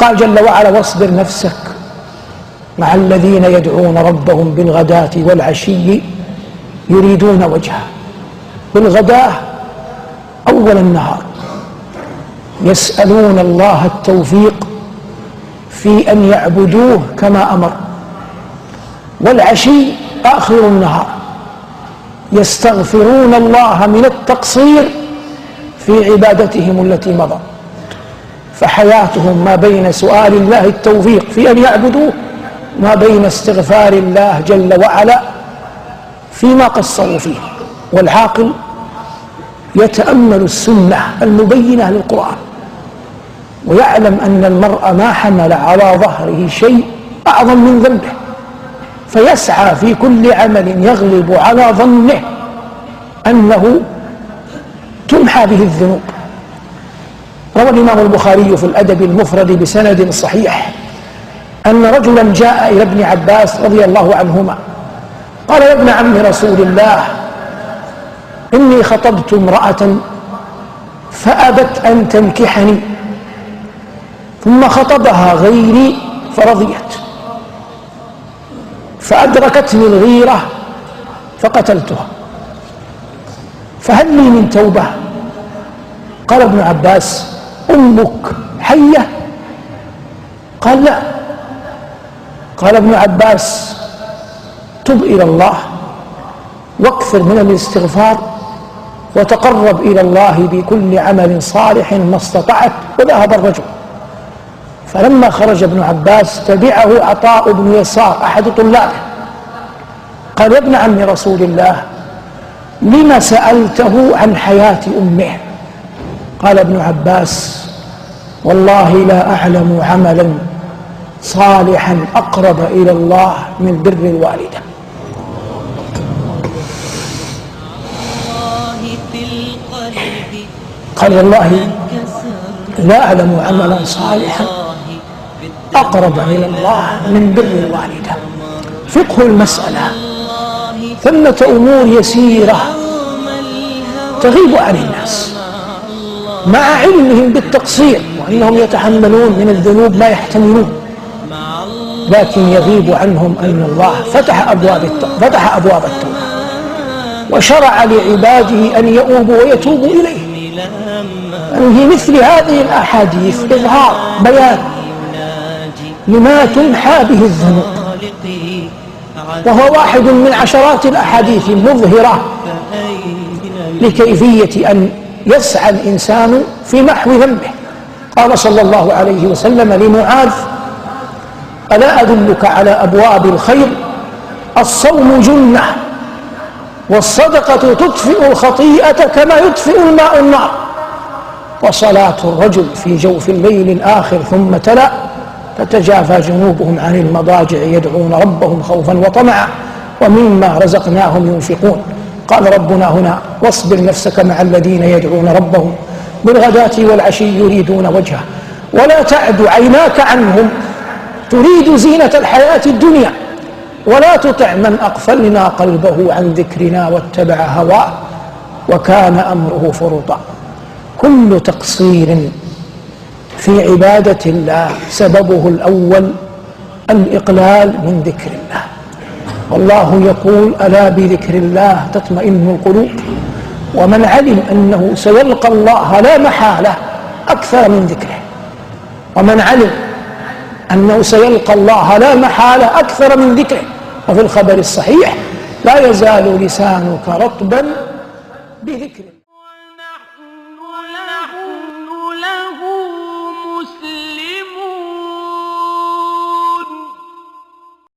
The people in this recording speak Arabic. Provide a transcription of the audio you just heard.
قال جل وعلا: واصبر نفسك مع الذين يدعون ربهم بالغداة والعشي يريدون وجهه. بالغداة أول النهار يسألون الله التوفيق في أن يعبدوه كما أمر، والعشي آخر النهار يستغفرون الله من التقصير في عبادتهم التي مضى. فحياتهم ما بين سؤال الله التوفيق في أن يعبدوه ما بين استغفار الله جل وعلا فيما قصروا فيه. والعاقل يتأمل السنة المبينة للقرآن ويعلم أن المرء ما حمل على ظهره شيء أعظم من ذنبه، فيسعى في كل عمل يغلب على ظنه أنه تمحى به الذنوب. روى الإمام البخاري في الأدب المفرد بسند صحيح أن رجلا جاء إلى ابن عباس رضي الله عنهما قال: يا ابن عم رسول الله، إني خطبت امرأة فأبت أن تنكحني، ثم خطبها غيري فرضيت، فأدركتني الغيرة فقتلتها، فهل لي من توبة؟ قال ابن عباس: أمك حية؟ قال: لا. قال ابن عباس: تب إلى الله واكثر من الاستغفار وتقرب إلى الله بكل عمل صالح ما استطعت. وذهب الرجل، فلما خرج ابن عباس تبعه عطاء بن يسار أحد طلابه، قال: يا ابن عم رسول الله، لما سألته عن حياة أمه؟ قال ابن عباس: والله لا أعلم عملا صالحا أقرب إلى الله من بر الوالدة. قال: والله لا أعلم عملا صالحا أقرب إلى الله من بر الوالدة. فقه المسألة: ثمة أمور يسيرة تغيب عن الناس مع علمهم بالتقصير وأنهم يتحملون من الذنوب ما يحتملون، لكن يغيب عنهم أن الله فتح أبواب التوبة وشرع لعباده أن يؤوبوا ويتوبوا إليه. في مثل هذه الأحاديث إظهار بيان لما تمحى به الذنوب، وهو واحد من عشرات الأحاديث المظهرة لكيفية أن يسعى الإنسان في محو ذنبه. قال صلى الله عليه وسلم لمعاذ: ألا أدلك على أبواب الخير؟ الصوم جنة، والصدقة تطفئ الخطيئة كما يطفئ الماء النار، وصلاة الرجل في جوف الليل الآخر. ثم تلا: تتجافى جنوبهم عن المضاجع يدعون ربهم خوفا وطمعا ومما رزقناهم ينفقون. قال ربنا هنا: واصبر نفسك مع الذين يدعون ربهم بالغداة والعشي يريدون وجهه ولا تعد عيناك عنهم تريد زينة الحياة الدنيا ولا تطع من أغفلنا قلبه عن ذكرنا واتبع هواه وكان أمره فرطا. كل تقصير في عبادة الله سببه الأول الإقلال من ذكر الله، والله يقول: ألا بذكر الله تطمئن القلوب. ومن علم أنه سيلقى الله لا محالة أكثر من ذكره، ومن علم أنه سيلقى الله لا محالة أكثر من ذكره. وفي الخبر الصحيح: لا يزال لسانك رطبا بذكر